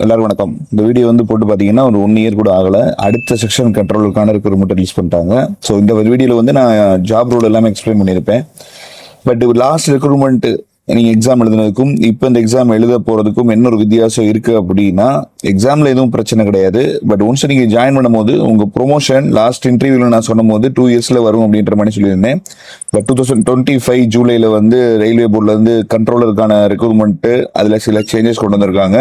எல்லாரும் வணக்கம். இந்த வீடியோ வந்து போட்டு பார்த்தீங்கன்னா ஒரு 1 இயர் கூட ஆகல. அடுத்த செக்ஷன் கண்ட்ரோலுக்கான ரெக்ரூட்மெண்ட் ரிலீஸ் பண்ணிட்டாங்க. ஸோ இந்த வீடியோவில் வந்து நான் ஜாப் ரோல் எல்லாமே எக்ஸ்பிளைன் பண்ணியிருப்பேன். பட் லாஸ்ட் ரெக்ரூட்மெண்ட் நீங்கள் எக்ஸாம் எழுதுனதுக்கும் இப்போ இந்த எக்ஸாம் எழுத போகிறதுக்கும் என்ன ஒரு வித்தியாசம் இருக்குது அப்படின்னா, எக்ஸாமில் எதுவும் பிரச்சனை கிடையாது. பட் ஒன்ஸ் நீங்கள் ஜாயின் பண்ணும்போது உங்கள் ப்ரொமோஷன் லாஸ்ட் இன்டர்வியூவில் நான் சொன்னும் போது 2 இயர்ஸில் வரும் அப்படின்ற மாதிரி சொல்லியிருந்தேன். பட் 2025 ஜூலையில் வந்து ரயில்வே போர்டில் வந்து கண்ட்ரோலருக்கான ரெக்ரூட்மெண்ட்டு அதில் சில சேஞ்சஸ் கொண்டு வந்திருக்காங்க.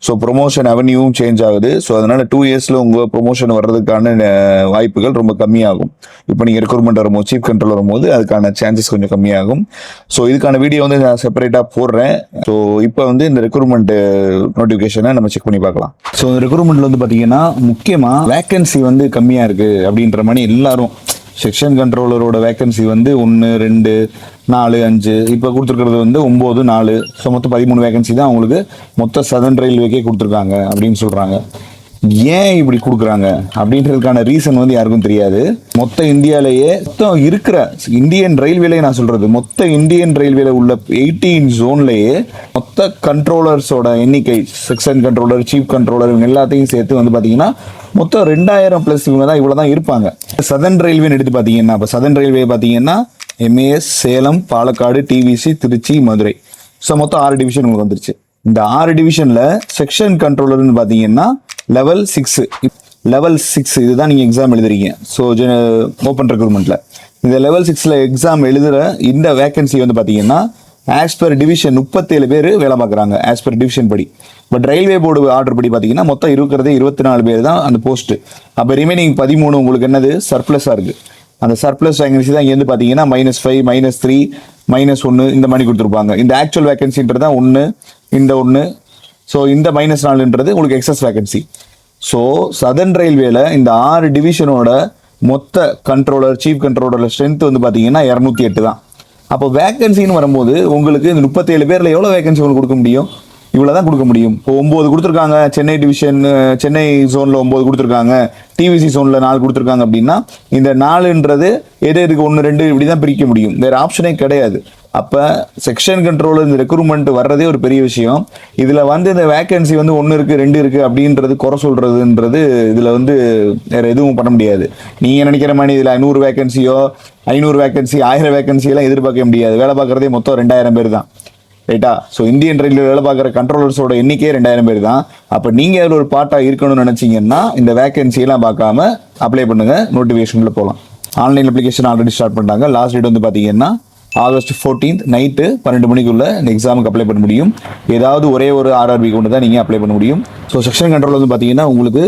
ஸோ ப்ரொமோஷன் அவென்யூவும் சேஞ்ச் ஆகுது. ஸோ அதனால் 2 இயர்ஸில் உங்கள் ப்ரொமோஷன் வர்றதுக்கான வாய்ப்புகள் ரொம்ப கம்மியாகும். இப்போ நீங்கள் ரெக்ரூட்மெண்ட் வரும்போது சீஃப் கண்ட்ரோல் வரும்போது அதுக்கான சான்சஸ் கொஞ்சம் கம்மியாகும். ஸோ இதுக்கான வீடியோ வந்து நான் செப்பரேட்டாக போடுறேன். ஸோ இப்போ வந்து இந்த ரெக்ரூட்மெண்ட் நோட்டிஃபிகேஷனை நம்ம செக் பண்ணி பார்க்கலாம். ஸோ இந்த ரெக்ரூட்மெண்ட்ல வந்து பார்த்தீங்கன்னா முக்கியமாக வேகன்சி வந்து கம்மியாக இருக்குது அப்படின்ற மாதிரி எல்லாரும் செக்ஷன் கண்ட்ரோலரோட வேகன்சி வந்து 1, 2, 4, 5 இப்போ கொடுத்துருக்கிறது வந்து 9, 4. ஸோ மொத்தம் 13 வேகன்சி தான் அவங்களுக்கு மொத்த சதர்ன் ரயில்வேக்கே கொடுத்துருக்காங்க அப்படின்னு சொல்கிறாங்க. ஏன் இப்படி கொடுக்குறாங்க அப்படின்றதுக்கான ரீசன் வந்து யாருக்கும் தெரியாது. மொத்த இந்தியாவிலேயே மொத்தம் இருக்கிற இந்தியன் ரயில்வேல நான் சொல்றது மொத்த இந்தியன் ரயில்வேல உள்ள 18 ஜோன்லேயே மொத்த கண்ட்ரோலர்ஸோட எண்ணிக்கை, செக்ஷன் கண்ட்ரோலர், சீஃப் கண்ட்ரோலர், இவங்க எல்லாத்தையும் சேர்த்து வந்து பார்த்தீங்கன்னா மொத்தம் 2000+ இவங்க தான் இவ்வளோ தான் இருப்பாங்க. சதர்ன் ரயில்வேன்னு எடுத்து பார்த்தீங்கன்னா, இப்போ சதர்ன் ரயில்வே பார்த்தீங்கன்னா MAS, Salem, Palakkad, TVC, Trichy, Madurai. So மொத்தம் 6 டிவிஷன் உங்களுக்கு வந்துருச்சு. இந்த 6 டிவிஷனில் செக்ஷன் கண்ட்ரோலர்னு பார்த்தீங்கன்னா லெவல் 6 இதுதான் நீங்கள் எக்ஸாம் எழுதுறீங்க. ஸோ ஓப்பன் ரெக்ரூட்மெண்ட்டில் இந்த லெவல் 6ல் எக்ஸாம் எழுதுகிற இந்த வேகன்சி வந்து பார்த்தீங்கன்னா ஆஸ் பர் டிவிஷன் 37 பேர் வேலை பார்க்குறாங்க ஆஸ் பர் டிவிஷன் படி. பட் ரயில்வே போர்டு ஆர்டர் படி பார்த்தீங்கன்னா மொத்தம் இருக்கிறதே 24 பேர் தான் அந்த போஸ்ட்டு. அப்போ ரிமைனிங் 13 உங்களுக்கு என்னது சர்ப்ளஸாக இருக்குது. அந்த சர்ப்ளஸ் வேகன்சி தான் இங்கேருந்து பார்த்தீங்கன்னா -5, -3, -1 இந்த மாதிரி கொடுத்துருப்பாங்க. இந்த ஆக்சுவல் வேகன்சின்றது தான் 1, இந்த 1. ஸோ இந்த -4ன்றது உங்களுக்கு எக்ஸஸ் வேகன்சி. ஸோ சதர்ன் ரயில்வேல இந்த 6 டிவிஷனோட மொத்த கண்ட்ரோலர், சீஃப் கண்ட்ரோலர் ஸ்ட்ரென்த் வந்து பார்த்தீங்கன்னா 208 தான். அப்போ வேகன்சின்னு வரும்போது உங்களுக்கு இந்த 37 பேரில் எவ்வளோ வேகன்சி உங்களுக்கு கொடுக்க முடியும்? இவ்வளோ தான் கொடுக்க முடியும். இப்போ 9 கொடுத்துருக்காங்க சென்னை டிவிஷன், சென்னை ஜோனில் 9 கொடுத்துருக்காங்க, TVC ஜோனில் 4 கொடுத்துருக்காங்க அப்படின்னா இந்த 4ன்றது எதுக்கு 1, 2 இப்படி தான் பிரிக்க முடியும். வேறு ஆப்ஷனே கிடையாது. அப்போ செக்ஷன் கண்ட்ரோலர் இந்த ரெக்ரூட்மெண்ட் வர்றதே ஒரு பெரிய விஷயம். இதில் வந்து இந்த வேகன்சி வந்து 1 இருக்குது 2 இருக்குது அப்படின்றது குறை சொல்கிறதுன்றது இதில் வந்து வேறு எதுவும் பண்ண முடியாது. நீங்கள் நினைக்கிற மாதிரி இதில் 100 வேகன்சியோ 500 வேகன்சி 1000 வேகன்சியெல்லாம் எதிர்பார்க்க முடியாது. வேலை பார்க்குறதே மொத்தம் 2000 பேர் தான், ரைட்டா? ஸோ இந்தியன் ரயில்வே வேலை பார்க்குற கண்ட்ரோலர்ஸோட எண்ணிக்கையே 2000 பேர் தான். அப்போ நீங்கள் அதில் ஒரு பார்ட்டாக இருக்கணும்னு நினச்சிங்கன்னா இந்த வேகன்சியெல்லாம் பார்க்காம அப்ளை பண்ணுங்கள். நோட்டிஃபிகேஷனில் போகலாம். ஆன்லைன் அப்ளிகேஷன் ஆல்ரெடி ஸ்டார்ட் பண்ணிட்டாங்க. லாஸ்ட் டேட் வந்து பார்த்தீங்கன்னா August 14 நைட்டு 12 மணிக்குள்ள இந்த எக்ஸாமுக்கு அப்ளை பண்ண முடியும். ஏதாவது ஒரே ஒரு RRB கொண்டு தான் நீங்கள் அப்ளை பண்ண முடியும். ஸோ செக்ஷன் கண்ட்ரோல் வந்து பார்த்தீங்கன்னா உங்களுக்கு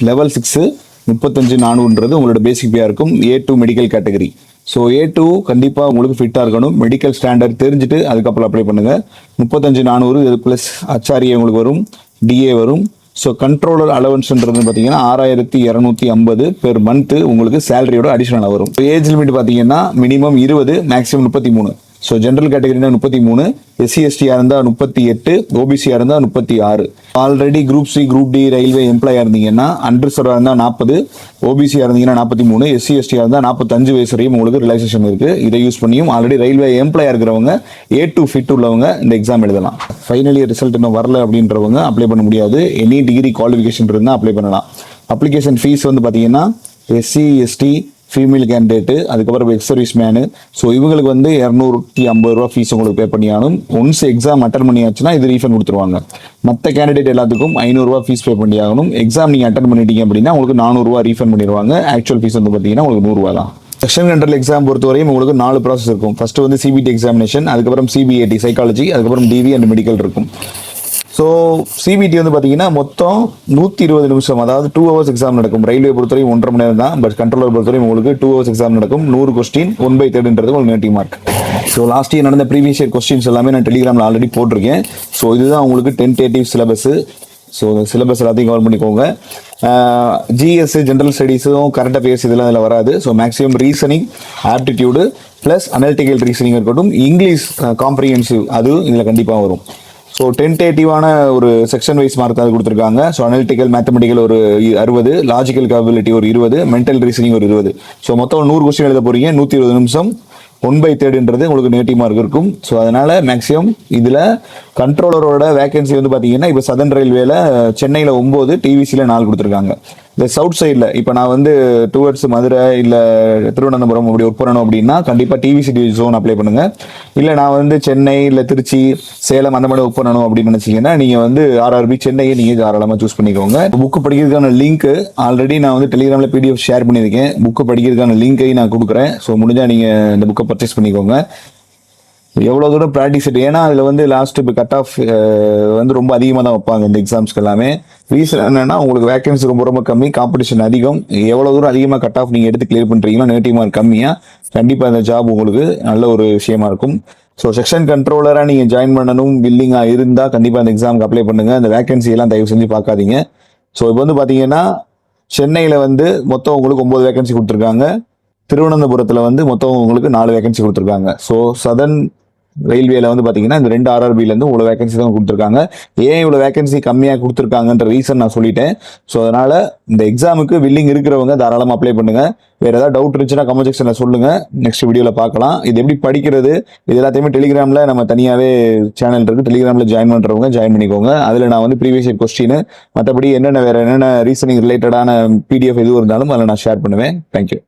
லெவல் 6 35,400 உங்களோட பேசிக் பேயாக இருக்கும். A2 medical category. So A2 கண்டிப்பாக உங்களுக்கு ஃபிட்டாக இருக்கணும். மெடிக்கல் ஸ்டாண்டர்ட் தெரிஞ்சுட்டு அதுக்கப்புறம் அப்ளை பண்ணுங்கள். 35,400 ப்ளஸ் HRA உங்களுக்கு வரும், DA வரும். ஸோ கண்ட்ரோலர் அலவன்ஸ்ன்றது பார்த்தீங்கன்னா 6,250 பெர் மந்த்து உங்களுக்கு சேலரியோட அடிஷனலாக வரும். ஏஜ் லிமிட் பார்த்தீங்கன்னா மினிமம் 20, மேக்ஸிமம் 33. ஸோ ஜென்ரல் கேட்டகரினா 33, SC/STயாக இருந்தால் 38, OBCயாக இருந்தால் 36. Already group C, group D railway எம்ப்ளாயாக இருந்தீங்கன்னா அன்ரிசர்வாக இருந்தால் 40, OBCயாக இருந்தீங்கன்னா 43, SC/STயாக இருந்தால் 45 வயசு வரையும் உங்களுக்கு ரிலாக்ஸேஷன் இருக்குது. இதை யூஸ் பண்ணியும் ஆல்ரெடி ரயில்வே எம்ப்ளாயாக இருக்கிறவங்க A2 ஃபிட் உள்ளவங்க இந்த எக்ஸாம் எழுதலாம். ஃபைனல் இயர் ரிசல்ட் இன்னும் வரல அப்படின்றவங்க அப்ளை பண்ண முடியாது. எனி டிகிரி குவாலிஃபிகேஷன் இருந்தால் அப்ளை பண்ணலாம். அப்ளிகேஷன் ஃபீஸ் வந்து பார்த்தீங்கன்னா SC, ST, ஃபீமேல் கேண்டிடேட்டு, அதுக்கப்புறம் எக்ஸ் சர்வீஸ் மேனு. ஸோ இவங்களுக்கு வந்து 250 ரூபா ஃபீஸ் உங்களுக்கு பே பண்ணியாகணும். ஒன்ஸ் எக்ஸாம் அட்டன் பண்ணியாச்சுன்னா இது ரீஃபண்ட் கொடுத்துருவாங்க. மற்ற கேண்டிடேட் எல்லாத்துக்கும் 500 ரூபா ஃபீஸ் பே பண்ணியாகணும். எக்ஸாம் நீங்கள் அட்டன் பண்ணிட்டீங்க அப்படின்னா உங்களுக்கு 400 ரூபா ரீஃபண்ட் பண்ணிடுவாங்க. ஆக்சுவல் ஃபீஸ் வந்து பார்த்தீங்கன்னா உங்களுக்கு 100 ரூபா தான். செக்ஷன் கண்ட்ரோல் எக்ஸாம் பொறுத்தவரையும் உங்களுக்கு 4 ப்ராசஸ் இருக்கும். ஃபர்ஸ்ட் வந்து CBT எக்ஸாமினேஷன், அதுக்கப்புறம் CBAT சைக்காலஜி, அதுக்கப்புறம் DV அண்ட் மெடிக்கல் இருக்கும். ஸோ CBT வந்து பார்த்தீங்கன்னா மொத்தம் 120 நிமிஷம், அதாவது 2 hours எக்ஸாம் நடக்கும். ரயில்வே பொறுத்தவரையும் 1.5 மணி நேரம் தான். பட் கண்ட்ரோலர் பொறுத்தவரையும் உங்களுக்கு 2 hours எக்ஸாம் நடக்கும். 100 கொஸ்டின், 1/3ன்றது உங்களுக்கு negative mark. So last year நடந்த ப்ரீவியஸ் இயர் கொஸ்டின்ஸ் எல்லாமே நான் டெலிகிராமில் ஆல்ரெடி போட்டிருக்கேன். ஸோ இதுதான் உங்களுக்கு டென்டேட்டிவ் சிலபஸ். ஸோ சிலபஸ் எல்லாத்தையும் கவர் பண்ணிக்கோங்க. GS ஜென்ரல் ஸ்டடீஸும் கரண்ட் அஃபேர்ஸ் இதெல்லாம் இதில் வராது. So maximum reasoning, aptitude plus analytical reasoning இருக்கட்டும். இங்கிலீஷ் காம்ப்ரிஹென்சிவ் அதுவும் இதில் கண்டிப்பாக வரும். ஸோ டென்டேட்டிவான ஒரு செக்ஷன் வைஸ் மார்க் அது கொடுத்துருக்காங்க. ஸோ அனலிட்டிக்கல் மேத்தமெட்டிக்கல் ஒரு 60, லாஜிக்கல் கேபபிலிட்டி ஒரு 20, மென்டல் ரீசனிங் ஒரு 20. ஸோ மொத்தம் 100 கொஸ்டின் எழுத போகிறீங்க. 120 நிமிஷம். 1/3 உங்களுக்கு நெகட்டிவ் மார்க் இருக்கும். ஸோ அதனால மேக்ஸிமம் இதுல கண்ட்ரோலரோட வேகன்சி வந்து பாத்தீங்கன்னா இப்போ சதன் ரயில்வேல சென்னையில 9, டிவிசில 4 கொடுத்துருக்காங்க. இந்த சவுத் சைடில் இப்போ நான் வந்து டுவர்ட்ஸ் மதுரை இல்லை திருவனந்தபுரம் அப்படி ஒர்க் பண்ணணும் அப்படின்னா கண்டிப்பாக டிவிசி ஜோன் அப்ளை பண்ணுங்க. இல்லை நான் வந்து சென்னை இல்லை திருச்சி சேலம் அந்த மாதிரி ஒர்க் பண்ணணும் அப்படின்னு நினைச்சீங்கன்னா நீங்கள் வந்து ஆர்ஆர்பி சென்னையை நீங்கள் தாராளமாக சூஸ் பண்ணிக்கோங்க. புக்கு படிக்கிறதுக்கான லிங்க் ஆல்ரெடி நான் வந்து டெலிகிராமில் பிடிஎஃப் ஷேர் பண்ணியிருக்கேன். புக்கு படிக்கிறதுக்கான லிங்கையும் நான் கொடுக்குறேன். ஸோ முடிஞ்சால் நீங்கள் இந்த புக்கை பர்ச்சேஸ் பண்ணிக்கோங்க. எவ்வளோ தூரம் ப்ராக்டிஸ் ஏன்னா அதில் வந்து லாஸ்ட் இப்போ கட் ஆஃப் வந்து ரொம்ப அதிகமாக தான் வைப்பாங்க இந்த எக்ஸாம்ஸ்க்கு எல்லாமே. ரீசன் என்னன்னா உங்களுக்கு வேகன்சி ரொம்ப ரொம்ப கம்மி, காம்படிஷன் அதிகம். எவ்வளோ தூரம் அதிகமாக கட் ஆஃப் நீங்கள் எடுத்து கிளியர் பண்ணுறீங்களோ நெகட்டிவ் மார்க் கம்மியாக கண்டிப்பாக இந்த ஜாப் உங்களுக்கு நல்ல ஒரு விஷயமா இருக்கும். ஸோ செக்ஷன் கண்ட்ரோலராக நீங்கள் ஜாயின் பண்ணணும் வில்லிங்காக இருந்தால் கண்டிப்பாக அந்த எக்ஸாமுக்கு அப்ளை பண்ணுங்கள். அந்த வேகன்சி எல்லாம் தயவு செஞ்சு பார்க்காதீங்க. ஸோ இப்போ வந்து பார்த்தீங்கன்னா சென்னையில் வந்து மொத்தம் உங்களுக்கு 9 வேகன்சி கொடுத்துருக்காங்க. திருவனந்தபுரத்தில் வந்து மொத்தம் உங்களுக்கு 4 வேகன்சி கொடுத்துருக்காங்க. ஸோ சதன் ரயில்வேல வந்து பாத்தீங்கன்னா இந்த 2 ஆர்ஆர்பில இருந்து இவ்வளவு வேகன்சி தான் கொடுத்துருக்காங்க. ஏன் இவ்வளவு வேகன்சி கம்மியா கொடுத்துருக்காங்கன்ற ரீசன் நான் சொல்லிட்டேன். ஸோ அதனால இந்த எக்ஸாமுக்கு வில்லிங் இருக்கிறவங்க தாராளமா அப்ளை பண்ணுங்க. வேற ஏதாவது டவுட் இருந்துச்சுன்னா கமெண்ட் செக்ஷன்ல சொல்லுங்க. நெக்ஸ்ட் வீடியோல பார்க்கலாம். இது எப்படி படிக்கிறது இது எல்லாத்தையுமே டெலிகிராம்ல நம்ம தனியாவே சேனல் இருக்கு. டெலிகிராம்ல ஜாயின் பண்றவங்க ஜாயின் பண்ணிக்கோங்க. அதுல நான் வந்து ப்ரீவியஸ் இயர் கொஸ்டின் மற்றபடி வேற என்னென்ன ரீசனிங் ரிலேட்டடான பிடிஎஃப் எதுவும் இருந்தாலும் அதில் நான் ஷேர் பண்ணுவேன். தேங்க்யூ.